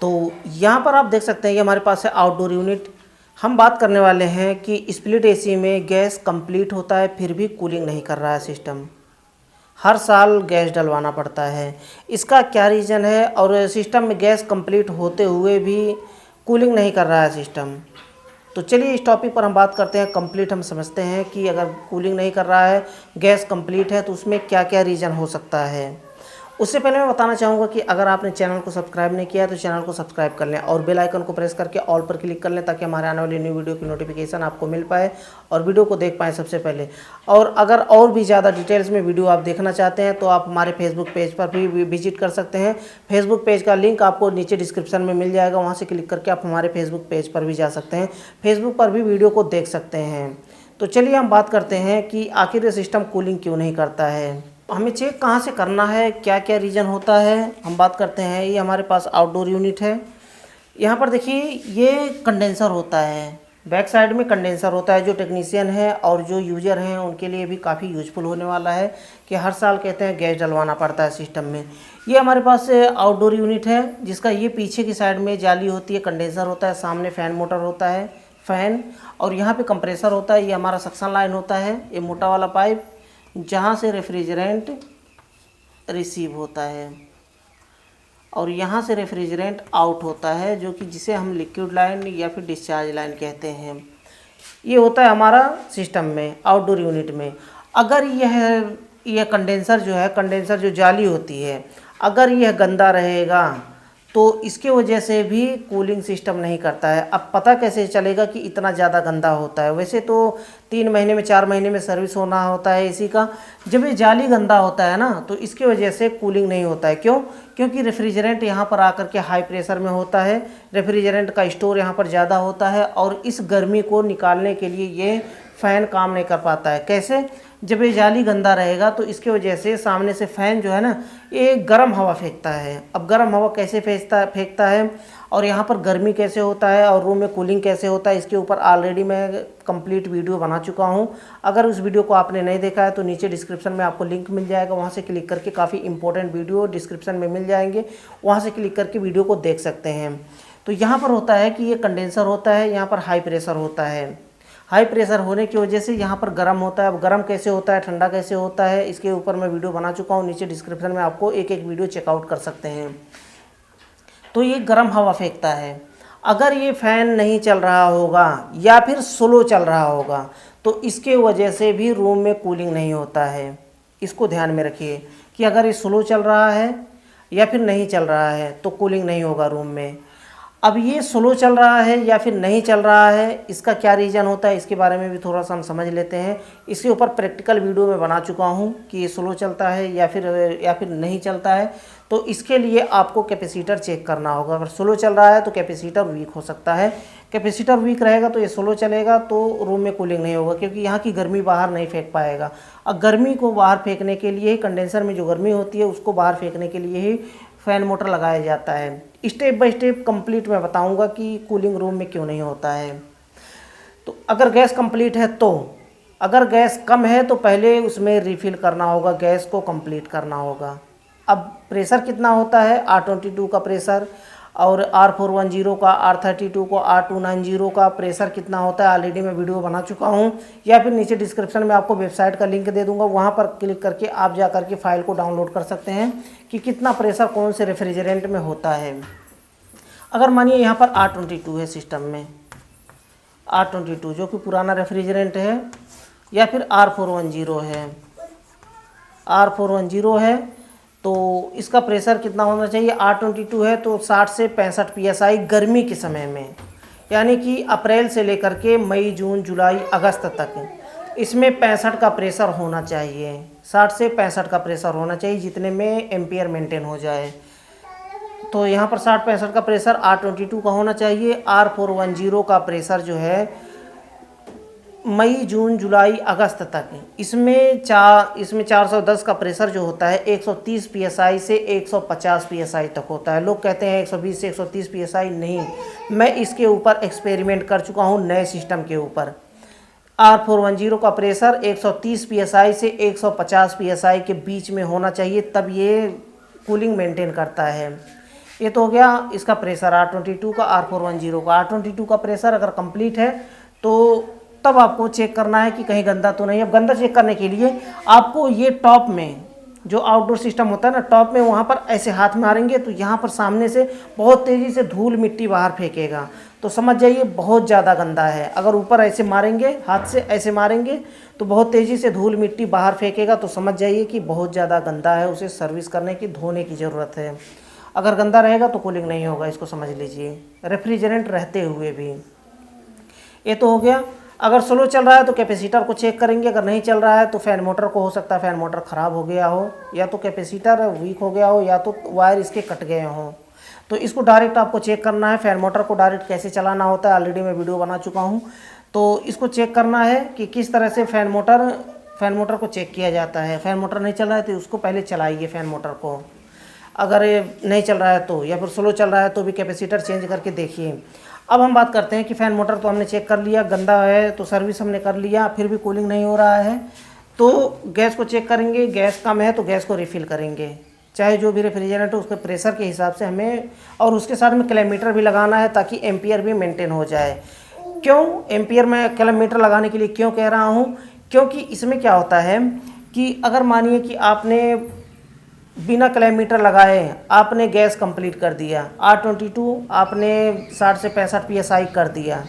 तो यहाँ पर आप देख सकते हैं कि हमारे पास है आउटडोर यूनिट। हम बात करने वाले हैं कि स्प्लिट एसी में गैस कंप्लीट होता है फिर भी कूलिंग नहीं कर रहा है सिस्टम। हर साल गैस डलवाना पड़ता है। इसका क्या रीज़न है और सिस्टम में गैस कंप्लीट होते हुए भी कूलिंग नहीं कर रहा है सिस्टम। तो चलिए इस टॉपिक पर हम बात करते हैं। कंप्लीट हम समझते हैं कि अगर कूलिंग नहीं कर रहा है, गैस कंप्लीट है, तो उसमें क्या क्या रीज़न हो सकता है। उससे पहले मैं बताना चाहूँगा कि अगर आपने चैनल को सब्सक्राइब नहीं किया है तो चैनल को सब्सक्राइब कर लें और बेल आइकन को प्रेस करके ऑल पर क्लिक कर लें ताकि हमारे आने वाली न्यू वीडियो की नोटिफिकेशन आपको मिल पाए और वीडियो को देख पाएँ सबसे पहले। और अगर और भी ज़्यादा डिटेल्स में वीडियो आप देखना चाहते हैं तो आप हमारे फेसबुक पेज पर भी विजिट कर सकते हैं। फेसबुक पेज का लिंक आपको नीचे डिस्क्रिप्शन में मिल जाएगा, वहाँ से क्लिक करके आप हमारे फेसबुक पेज पर भी जा सकते हैं। फेसबुक पर भी वीडियो को देख सकते हैं। तो चलिए हम बात करते हैं कि आखिर ये सिस्टम कूलिंग क्यों नहीं करता है। हमें चेक कहाँ से करना है, क्या क्या रीज़न होता है, हम बात करते हैं। ये हमारे पास आउटडोर यूनिट है। यहाँ पर देखिए ये कंडेंसर होता है, बैक साइड में कंडेंसर होता है। जो टेक्नीशियन है और जो यूज़र हैं उनके लिए भी काफ़ी यूजफुल होने वाला है कि हर साल कहते हैं गैस डलवाना पड़ता है सिस्टम में। ये हमारे पास आउटडोर यूनिट है जिसका ये पीछे की साइड में जाली होती है, कंडेंसर होता है, सामने फ़ैन मोटर होता है, फ़ैन, और यहाँ पे कंप्रेसर होता है। ये हमारा सक्शन लाइन होता है, ये मोटा वाला पाइप जहाँ से रेफ्रिजरेंट रिसीव होता है, और यहाँ से रेफ्रिजरेंट आउट होता है जो कि जिसे हम लिक्विड लाइन या फिर डिस्चार्ज लाइन कहते हैं। ये होता है हमारा सिस्टम में आउटडोर यूनिट में। अगर यह कंडेंसर जो है, कंडेंसर जो जाली होती है, अगर यह गंदा रहेगा तो इसके वजह से भी कूलिंग सिस्टम नहीं करता है। अब पता कैसे चलेगा कि इतना ज़्यादा गंदा होता है। वैसे तो 3 महीने में 4 महीने में सर्विस होना होता है इसी का। जब ये जाली गंदा होता है ना तो इसकी वजह से कूलिंग नहीं होता है। क्यों? क्योंकि रेफ्रिजरेंट यहाँ पर आकर के हाई प्रेशर में होता है, रेफ्रिजरेंट का स्टोर यहाँ पर ज़्यादा होता है और इस गर्मी को निकालने के लिए ये फ़ैन काम नहीं कर पाता है। कैसे? जब ये जाली गंदा रहेगा तो इसके वजह से सामने से फ़ैन जो है ना ये गर्म हवा फेंकता है। अब गर्म हवा कैसे फेंकता है और यहाँ पर गर्मी कैसे होता है और रूम में कूलिंग कैसे होता है, इसके ऊपर ऑलरेडी मैं कंप्लीट वीडियो बना चुका हूँ। अगर उस वीडियो को आपने नहीं देखा है तो नीचे डिस्क्रिप्शन में आपको लिंक मिल जाएगा, वहाँ से क्लिक करके काफ़ी इंपॉर्टेंट वीडियो डिस्क्रिप्शन में मिल जाएंगे, वहाँ से क्लिक करके वीडियो को देख सकते हैं। तो यहाँ पर होता है कि ये कंडेंसर होता है, यहाँ पर हाई प्रेशर होता है। हाई प्रेशर होने की वजह से यहाँ पर गर्म होता है। अब गर्म कैसे होता है, ठंडा कैसे होता है, इसके ऊपर मैं वीडियो बना चुका हूँ, नीचे डिस्क्रिप्शन में आपको एक एक वीडियो चेकआउट कर सकते हैं। तो ये गर्म हवा फेंकता है। अगर ये फ़ैन नहीं चल रहा होगा या फिर स्लो चल रहा होगा तो इसके वजह से भी रूम में कूलिंग नहीं होता है। इसको ध्यान में रखिए कि अगर ये स्लो चल रहा है या फिर नहीं चल रहा है तो कूलिंग नहीं होगा रूम में। अब ये स्लो चल रहा है या फिर नहीं चल रहा है, इसका क्या रीज़न होता है, इसके बारे में भी थोड़ा सा हम समझ लेते हैं। इसके ऊपर प्रैक्टिकल वीडियो में बना चुका हूँ कि ये स्लो चलता है या फिर नहीं चलता है। तो इसके लिए आपको कैपेसिटर चेक करना होगा। अगर स्लो चल रहा है तो कैपेसिटर वीक हो सकता है। कैपेसिटर वीक रहेगा तो ये स्लो चलेगा तो रूम में कूलिंग नहीं होगा, क्योंकि यहाँ की गर्मी बाहर नहीं फेंक पाएगा। और गर्मी को बाहर फेंकने के लिए ही, कंडेंसर में जो गर्मी होती है उसको बाहर फेंकने के लिए ही फ़ैन मोटर लगाया जाता है। स्टेप बाय स्टेप कंप्लीट मैं बताऊंगा कि कूलिंग रूम में क्यों नहीं होता है। तो अगर गैस कंप्लीट है तो, अगर गैस कम है तो पहले उसमें रिफ़िल करना होगा, गैस को कंप्लीट करना होगा। अब प्रेशर कितना होता है, R22 का प्रेशर, और R410 का, R32 को, R290 का प्रेशर कितना होता है ऑलरेडी मैं वीडियो बना चुका हूँ, या फिर नीचे डिस्क्रिप्शन में आपको वेबसाइट का लिंक दे दूँगा, वहाँ पर क्लिक करके आप जा करके फ़ाइल को डाउनलोड कर सकते हैं कि कितना प्रेशर कौन से रेफ्रिजरेंट में होता है। अगर मानिए यहाँ पर R22 है सिस्टम में, R22 जो कि पुराना रेफ्रिजरेंट है, या फिर R410 है, R410 है, तो इसका प्रेशर कितना होना चाहिए। R22 है तो 60 से 65 PSI गर्मी के समय में, यानी कि अप्रैल से लेकर के मई, जून, जुलाई, अगस्त तक इसमें 65 का प्रेशर होना चाहिए। 60 से 65 का प्रेशर होना चाहिए, जितने में एम्पियर मेंटेन हो जाए। तो यहाँ पर 60-65 का प्रेशर R22 का होना चाहिए। R410 का प्रेशर जो है मई, जून, जुलाई, अगस्त तक, इसमें 410 का प्रेशर जो होता है 130 PSI से 150 PSI तक होता है। लोग कहते हैं 120 से 130 PSI, नहीं, मैं इसके ऊपर एक्सपेरिमेंट कर चुका हूँ नए सिस्टम के ऊपर। R410 का प्रेशर 130 PSI से 150 PSI के बीच में होना चाहिए, तब ये कूलिंग मेंटेन करता है। ये तो हो गया इसका प्रेशर R22 का, R410 का। R22 का प्रेशर अगर कंप्लीट है तो तब आपको चेक करना है कि कहीं गंदा तो नहीं। अब गंदा चेक करने के लिए आपको ये टॉप में जो आउटडोर सिस्टम होता है ना, टॉप में वहाँ पर ऐसे हाथ मारेंगे तो यहाँ पर सामने से बहुत तेज़ी से धूल मिट्टी बाहर फेंकेगा, तो समझ जाइए बहुत ज़्यादा गंदा है। अगर ऊपर ऐसे मारेंगे, हाथ से ऐसे मारेंगे तो बहुत तेज़ी से धूल मिट्टी बाहर फेंकेगा, तो समझ जाइए कि बहुत ज़्यादा गंदा है, उसे सर्विस करने की, धोने की ज़रूरत है। अगर गंदा रहेगा तो कूलिंग नहीं होगा, इसको समझ लीजिए, रेफ्रिजरेंट रहते हुए भी। ये तो हो गया। अगर स्लो चल रहा है तो कैपेसिटर को चेक करेंगे, अगर नहीं चल रहा है तो फैन मोटर को, हो सकता है फैन मोटर ख़राब हो गया हो, या तो कैपेसिटर वीक हो गया हो, या तो वायर इसके कट गए हों। तो इसको डायरेक्ट आपको चेक करना है। फैन मोटर को डायरेक्ट कैसे चलाना होता है ऑलरेडी मैं वीडियो बना चुका हूँ। तो इसको चेक करना है कि किस तरह से फैन मोटर को चेक किया जाता है। फैन मोटर नहीं चल रहा है तो उसको पहले चलाइए फैन मोटर को, अगर ये नहीं चल रहा है तो, या फिर स्लो चल रहा है तो भी कैपेसिटर चेंज करके देखिए। अब हम बात करते हैं कि फ़ैन मोटर तो हमने चेक कर लिया, गंदा है तो सर्विस हमने कर लिया, फिर भी कूलिंग नहीं हो रहा है तो गैस को चेक करेंगे। गैस कम है तो गैस को रिफ़िल करेंगे, चाहे जो भी रेफ्रिजरेंट हो उसके प्रेशर के हिसाब से हमें, और उसके साथ में किलोमीटर भी लगाना है ताकि एम्पियर भी मेंटेन हो जाए। क्यों एम्पियर में किलोमीटर लगाने के लिए क्यों कह रहा हूँ, क्योंकि इसमें क्या होता है कि अगर मानिए कि आपने बिना किलोमीटर लगाए आपने गैस कंप्लीट कर दिया, R22 आपने 60 से 65 PSI कर दिया,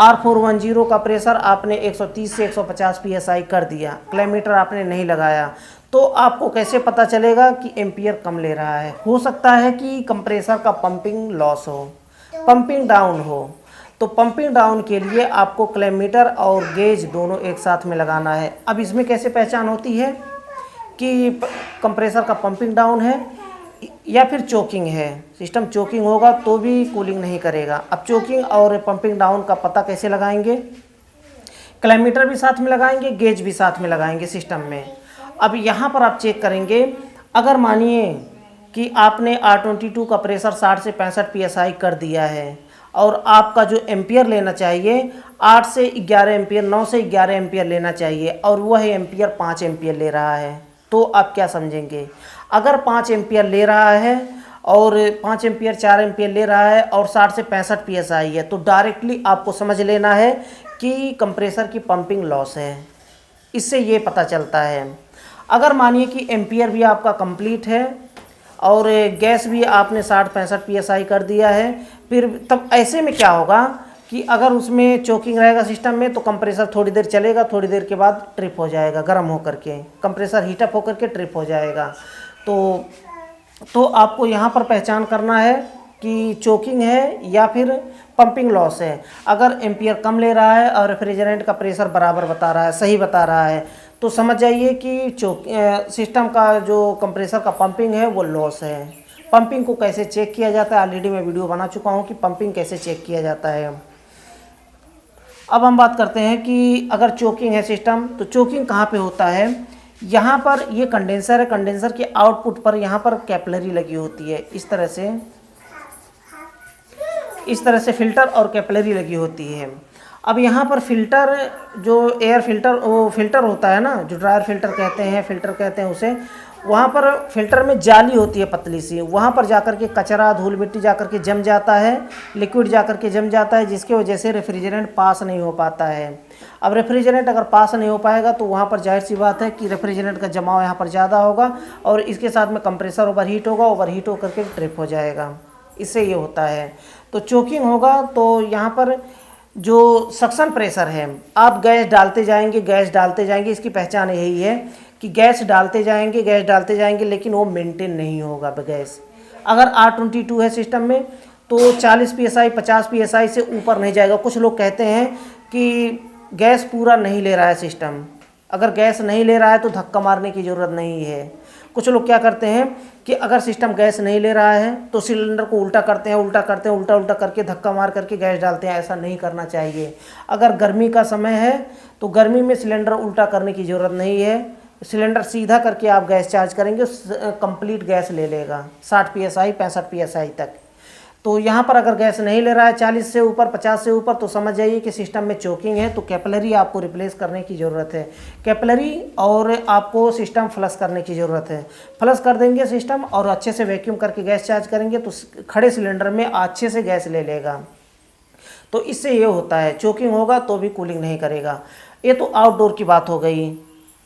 R410 का प्रेशर आपने 130 से 150 PSI कर दिया, किलोमीटर आपने नहीं लगाया, तो आपको कैसे पता चलेगा कि एम्पियर कम ले रहा है। हो सकता है कि कंप्रेसर का पंपिंग लॉस हो, पंपिंग डाउन हो, तो पंपिंग डाउन के लिए आपको किलोमीटर और गेज दोनों एक साथ में लगाना है। अब इसमें कैसे पहचान होती है कि कंप्रेसर का पंपिंग डाउन है या फिर चोकिंग है। सिस्टम चोकिंग होगा तो भी कूलिंग नहीं करेगा। अब चोकिंग और पंपिंग डाउन का पता कैसे लगाएंगे, किलोमीटर भी साथ में लगाएंगे, गेज भी साथ में लगाएंगे सिस्टम में। अब यहाँ पर आप चेक करेंगे, अगर मानिए कि आपने R22 का प्रेशर 60 से 65 PSI कर दिया है और आपका जो एम्पियर लेना चाहिए 8 से 11 एम्पियर, 9 से 11 एम्पियर लेना चाहिए, और वह एम्पियर 5 एम्पियर ले रहा है, तो आप क्या समझेंगे। अगर 5 एम्पियर ले रहा है और 5 एम्पियर 4 एम्पियर ले रहा है और 60 से 65 PSI है, तो डायरेक्टली आपको समझ लेना है कि कंप्रेसर की पंपिंग लॉस है। इससे ये पता चलता है। अगर मानिए कि एम्पियर भी आपका कंप्लीट है और गैस भी आपने 60-65 PSI कर दिया है, फिर तब ऐसे में क्या होगा कि अगर उसमें चोकिंग रहेगा सिस्टम में तो कंप्रेसर थोड़ी देर चलेगा, थोड़ी देर के बाद ट्रिप हो जाएगा, गर्म होकर के कंप्रेसर हीटअप होकर के ट्रिप हो जाएगा। तो आपको यहाँ पर पहचान करना है कि चोकिंग है या फिर पंपिंग लॉस है। अगर एम्पियर कम ले रहा है और रेफ्रिजरेंट का प्रेशर बराबर बता रहा है, सही बता रहा है, तो समझ जाइए कि सिस्टम का जो कंप्रेसर का पंपिंग है वो लॉस है। पंपिंग को कैसे चेक किया जाता है ऑलरेडी मैं वीडियो बना चुका हूँ कि पंपिंग कैसे चेक किया जाता है। अब हम बात करते हैं कि अगर चोकिंग है सिस्टम, तो चोकिंग कहाँ पे होता है। यहाँ पर ये कंडेंसर है, कंडेंसर के आउटपुट पर यहाँ पर कैपिलरी लगी होती है, इस तरह से फिल्टर और कैपिलरी लगी होती है। अब यहाँ पर फिल्टर, जो एयर फिल्टर, वो फिल्टर होता है ना, जो ड्रायर फिल्टर कहते हैं, फिल्टर कहते हैं उसे, वहाँ पर फिल्टर में जाली होती है पतली सी, वहाँ पर जाकर के कचरा धूल मिट्टी जाकर के जम जाता है, लिक्विड जाकर के जम जाता है, जिसकी वजह से रेफ्रिजरेंट पास नहीं हो पाता है। अब रेफ्रिजरेंट अगर पास नहीं हो पाएगा तो वहाँ पर जाहिर सी बात है कि रेफ्रिजरेंट का जमाव यहाँ पर ज़्यादा होगा और इसके साथ में कंप्रेसर ओवरहीट होगा, ओवरहीट होकर के ट्रिप हो जाएगा। इससे ये होता है। तो चोकिंग होगा तो यहाँ पर जो सक्शन प्रेशर है, आप गैस डालते जाएंगे, गैस डालते जाएंगे, इसकी पहचान यही है कि गैस डालते जाएंगे, गैस डालते जाएंगे, लेकिन वो मेंटेन नहीं होगा गैस। अगर R22 है सिस्टम में तो 40 PSI 50 PSI से ऊपर नहीं जाएगा। कुछ लोग कहते हैं कि गैस पूरा नहीं ले रहा है सिस्टम, अगर गैस नहीं ले रहा है तो धक्का मारने की ज़रूरत नहीं है। कुछ लोग क्या करते हैं कि अगर सिस्टम गैस नहीं ले रहा है तो सिलेंडर को उल्टा करते हैं, उल्टा करके धक्का मार करके गैस डालते हैं। ऐसा नहीं करना चाहिए। अगर गर्मी का समय है तो गर्मी में सिलेंडर उल्टा करने की ज़रूरत नहीं है, सिलेंडर सीधा करके आप गैस चार्ज करेंगे, कंप्लीट गैस ले लेगा 60 PSI 65 PSI तक। तो यहाँ पर अगर गैस नहीं ले रहा है 40 से ऊपर, 50 से ऊपर, तो समझ जाइए कि सिस्टम में चोकिंग है। तो कैपिलरी आपको रिप्लेस करने की ज़रूरत है, कैपिलरी, और आपको सिस्टम फ्लश करने की ज़रूरत है। फ्लश कर देंगे सिस्टम और अच्छे से वैक्यूम करके गैस चार्ज करेंगे तो खड़े सिलेंडर में अच्छे से गैस ले लेगा। तो इससे ये होता है, चोकिंग होगा तो भी कूलिंग नहीं करेगा। ये तो आउटडोर की बात हो गई।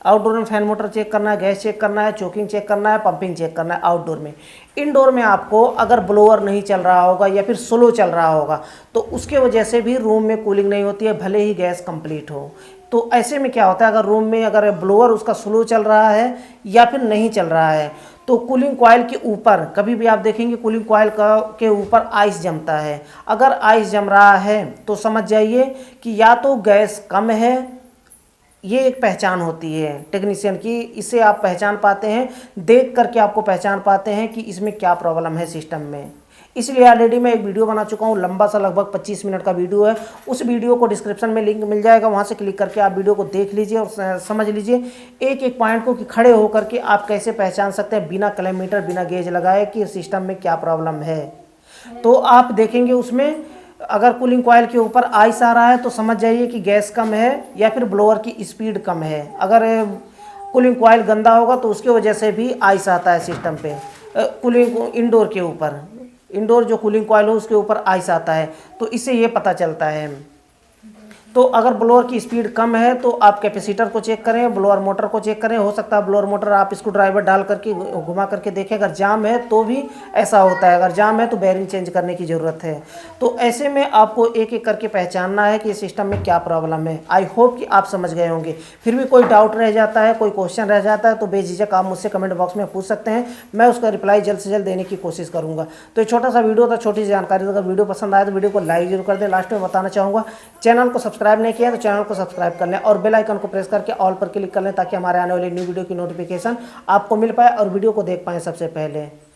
आउटडोर में फैन मोटर चेक करना है, गैस चेक करना है, चोकिंग चेक करना है, पंपिंग चेक करना है आउटडोर में। इनडोर में आपको अगर ब्लोअर नहीं चल रहा होगा या फिर स्लो चल रहा होगा तो उसके वजह से भी रूम में कूलिंग नहीं होती है, भले ही गैस कंप्लीट हो। तो ऐसे में क्या होता है, अगर रूम में अगर ब्लोअर उसका स्लो चल रहा है या फिर नहीं चल रहा है तो कूलिंग कॉइल के ऊपर कभी भी आप देखेंगे कूलिंग कॉइल के ऊपर आइस जमता है। अगर आइस जम रहा है तो समझ जाइए कि या तो गैस कम है, ये एक पहचान होती है टेक्नीशियन की। इससे आप पहचान पाते हैं, देख करके आपको पहचान पाते हैं कि इसमें क्या प्रॉब्लम है सिस्टम में। इसलिए ऑलरेडी मैं एक वीडियो बना चुका हूँ, लंबा सा लगभग 25 मिनट का वीडियो है। उस वीडियो को डिस्क्रिप्शन में लिंक मिल जाएगा, वहाँ से क्लिक करके आप वीडियो को देख लीजिए और समझ लीजिए एक एक पॉइंट को कि खड़े होकर के आप कैसे पहचान सकते हैं बिना किलोमीटर बिना गेज लगाए कि सिस्टम में क्या प्रॉब्लम है। तो आप देखेंगे उसमें अगर कूलिंग कॉइल के ऊपर आइस आ रहा है तो समझ जाइए कि गैस कम है या फिर ब्लोअर की स्पीड कम है। अगर कूलिंग कॉइल गंदा होगा तो उसकी वजह से भी आइस आता है सिस्टम पे। कूलिंग इंडोर के ऊपर, इंडोर जो कूलिंग कॉइल हो उसके ऊपर आइस आता है, तो इससे ये पता चलता है। तो अगर ब्लोअर की स्पीड कम है तो आप कैपेसिटर को चेक करें, ब्लोअर मोटर को चेक करें। हो सकता है ब्लोअर मोटर आप स्क्रू ड्राइवर डाल करके घुमा करके देखें, अगर जाम है तो भी ऐसा होता है, अगर जाम है तो बेयरिंग चेंज करने की ज़रूरत है। तो ऐसे में आपको एक एक करके पहचानना है कि सिस्टम में क्या प्रॉब्लम है। आई होप कि आप समझ गए होंगे। फिर भी कोई डाउट रह जाता है, कोई क्वेश्चन रह जाता है तो बेझिझक आप मुझसे कमेंट बॉक्स में पूछ सकते हैं, मैं उसका रिप्लाई जल्द से जल्द देने की कोशिश करूँगा। तो एक छोटा सा वीडियो था, छोटी सी जानकारी। अगर वीडियो पसंद आए तो वीडियो को लाइक जरूर कर दें। लास्ट में बताना चाहूँगा, चैनल को सब्सक्राइब नहीं किया तो चैनल को सब्सक्राइब कर लें और बेल आइकन को प्रेस करके ऑल पर क्लिक कर लें ताकि हमारे आने वाली न्यू वीडियो की नोटिफिकेशन आपको मिल पाए और वीडियो को देख पाएँ सबसे पहले।